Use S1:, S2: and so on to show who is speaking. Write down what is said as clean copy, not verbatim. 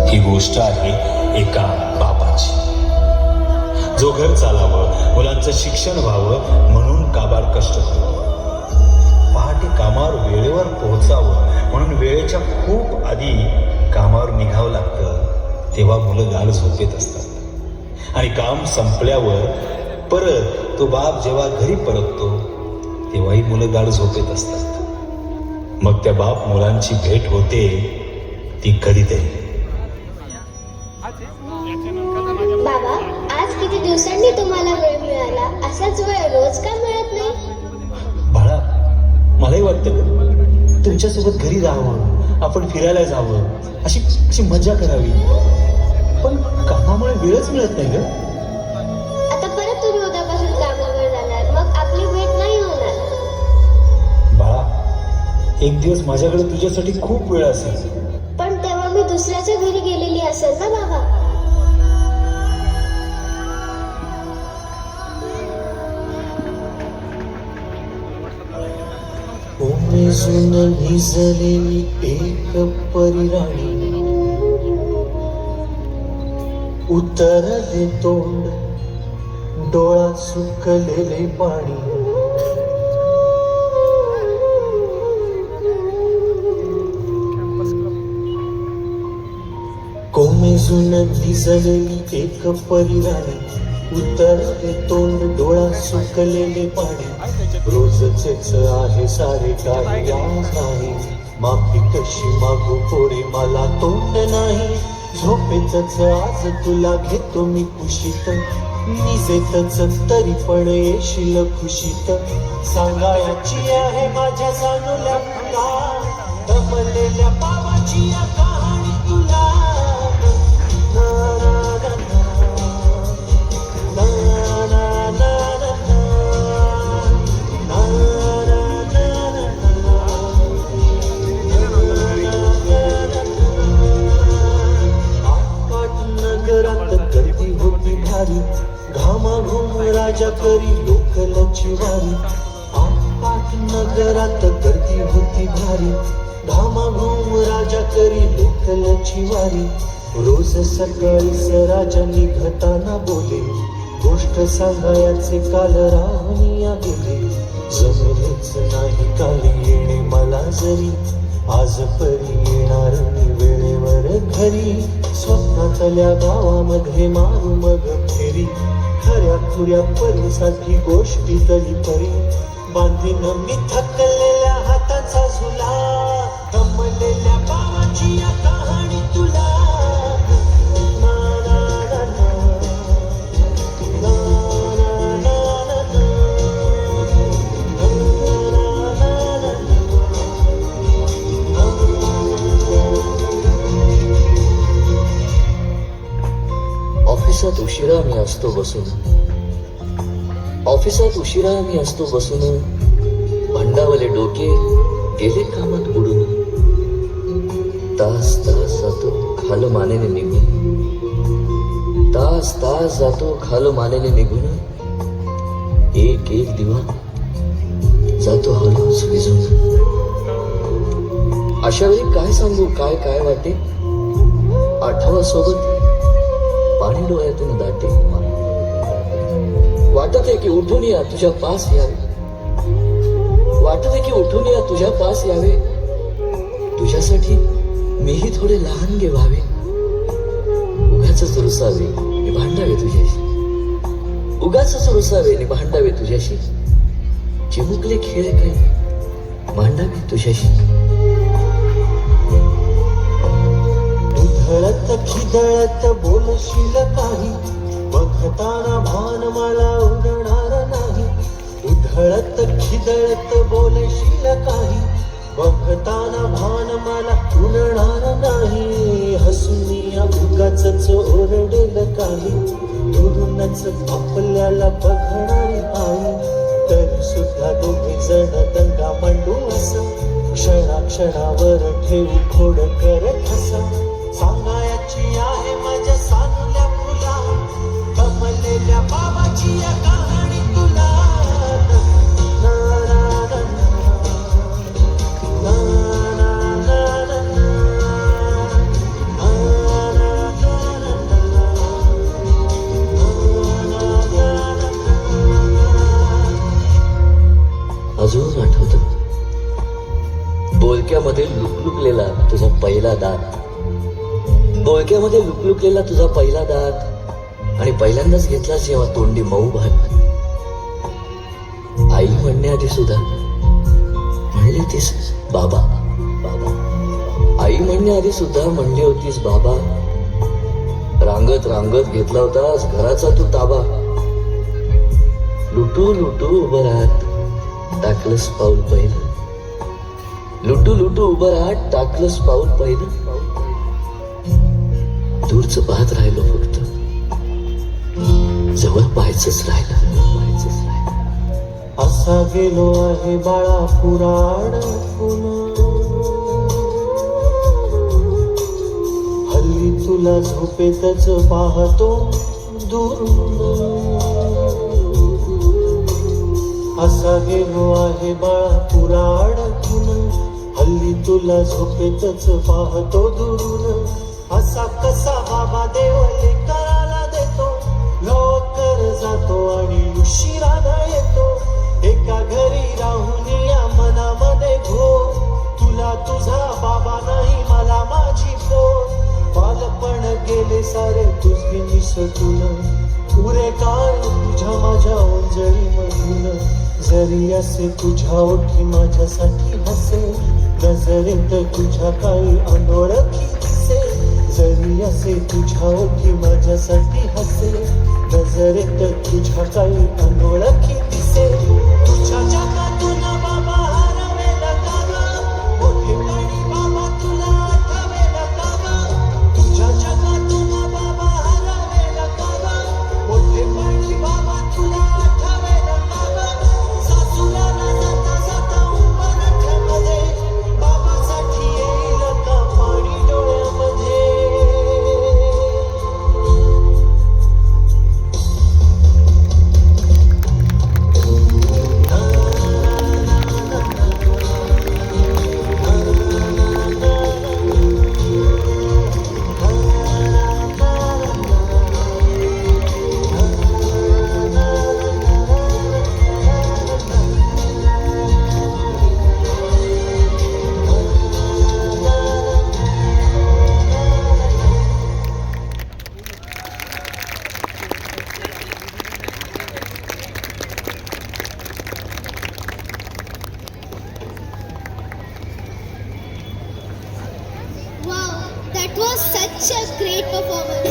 S1: ही गोष्ट आहे एका बापाची, जो घर चालावं, मुलांचं शिक्षण व्हावं म्हणून काबाड कष्ट करतो. पहाटे कामावर वेळेवर पोहोचावं म्हणून वेळेच्या खूप आधी कामावर निघावं लागतं. तेव्हा मुलं गाढ झोपेत असतात आणि काम संपल्यावर परत तो बाप जेव्हा घरी परततो तेव्हाही मुलं गाढ झोपेत असतात. मग त्या बाप मुलांची भेट होते ती कधीतरी.
S2: बाबा, आज किती दिवसांनी तुम्हाला वेळ मिळाला. असाच वेळ रोज का मिळत नाही?
S1: बाळा, मलाही वाटतं तुमच्यासोबत घरी राहावं, आपण फिरायला जावं, अशी मजा करावी, पण कामामुळे वेळच मिळत नाही ग.
S2: आता परत तुम्ही उद्यापासून कामावर जाणार, मग आपली भेट नाही होणार.
S1: बाळा, एक दिवस माझ्याकडे तुझ्यासाठी खूप वेळ असेल.
S2: पण तेव्हा मी दुसऱ्याच्या घरी गेलेली असेल ना बाबा.
S3: उमेजून निजलेली एक परिराणी, उतरले तोंड, डोळा सुकलेले पाणी. कोमेजून भिजलेली एक परिराणी, उतरले तोंड, डोळा सुकलेले पाणी. रोजचेच आहे सारे काही आज नाही, माफी कशी मागू पोरे मला तोंड नाही. झोपेतच आज तुला घेतो मी कुशीत, निजेतच तरी पण येशील खुशीत. सांगायची आहे माझ्या जाणूल्या फुला, दमलेल्या पावाची या कहाणी तुला. गर्दी होती भारी, घामाघूम राजा करी लोकलची वारी. आपाट नगरात गर्दी होती भारी, घामाघूम राजा करी लोकलची वारी. रोज सकाळी राजा निघताना बोले, गोष्ट सांगायचे काल राहूनिया गेले. जमलेच नाही काल येणे मला जरी, आज परी येणार मी वेळेवर घरी. स्वप्नातल्या गावामध्ये मारू मग फेरी, खऱ्या खुऱ्या परीसाठी गोष्टी तरी परी. बांधीन मी थकलेल्या हाताचा झुला, दमलेल्या बाबाची या कहाणी तुला.
S4: ऑफिसात उशिरा मी असतो बसून, ऑफिसात उशिरा मी असतो बसून. भंडावले डोके गेले कामात बुडून. तास तास जातो खालो मानेने निघून, तास तास जातो खालो मानेने निघून. एक एक दिवा जातो हळूच विझून. अशा वेळी काय सांगू काय काय वाटे, आठवा सोबत पाणी डोळ्यातून दाटे. वाटत आहे की उठून या तुझ्या पास यावे, वाटत आहे की उठून या तुझ्या पास यावे. तुझ्यासाठी मीही थोडे लहान गे व्हावे. उगाच रुसावे नि भांडावे तुझ्याशी, उगाच रुसावे नि भांडावे तुझ्याशी. चिमुकले खेळ काही मांडावे तुझ्याशी.
S3: खिदळत खिदळत बोलशील काही, बघताना भान मला उडणार नाही. उधळत खिदळत बोलशील काही, बघताना भान मला उडणार नाही. हसून उगाच ओरडेल काही, दुरूनच आपल्याला बघणारी आई. तरी सुद्धा दोघे जण दंगा मांडू असा, क्षणाक्षणावर ठेवू खोड करत असा. सांगायची आहे माझ्या सानुल्या फुला, दमलेल्या बाबाची या कहाणी तुला. ना ना ना ना ना ना ना ना.
S4: बोळक्यामध्ये लुकलुकलेला तुझा पहिला दात आणि पहिल्यांदाच घेतला जेव्हा तोंडी मऊ भात. आई म्हणण्याआधी सुद्धा म्हणली होतीस बाबा बाबा. आई म्हणण्याआधी सुद्धा म्हणली होतीस बाबा. रांगत रांगत घेतला होतास घराचा तू ताबा. लुटू लुटू उभं राहत टाकलंस पाऊल पहिलं. लुटू लुटू उभं राहत टाकलंस पाऊल पहिलं. दूरच पाहत राहिलो फक्त, जवळ पाहायचंच राहिलं.
S3: असा गेलो आहे बाळा पुराण हल्ली तुला झोपेतच पाहतो दुरून. असा गेलो आहे बाळा पुराण हल्ली तुला झोपेतच पाहतो दुरून. असा कसा बाबा देव लेकराला देतो, लवकर जातो आणि उशिरानं येतो. एका घरी राहून या मनामध्ये घोर, तुला तुझा बाबा नाही मला माझी पोर. बालपण गेले सारे तुझे निसटून, पुरे काळ तुझ्या माझ्या ओंजळी मधून. जरी असे तुझ्या ओठी माझ्यासाठी हसे, नजरेत तुझ्या काही अनोळखी दिसे. जरी असे तुझ्या ओठी माझ्यासाठी हसे, नजरेत तुझ्या काही अनोळखी दिसे. तुझ्या जगातून बाबा हरवेला का गं? मोठेपणी बाबा तुला आठवेला का गं? तुझ्या जगातून बाबा हरवेला का गं? मोठेपणी बाबा तुला आठवेला का गं? सासूला न जाता जाता उंबरठ्यामध्ये बाबासाठी येईल का पाणी डोळ्यामध्ये?
S2: Wow, that was such a great performance.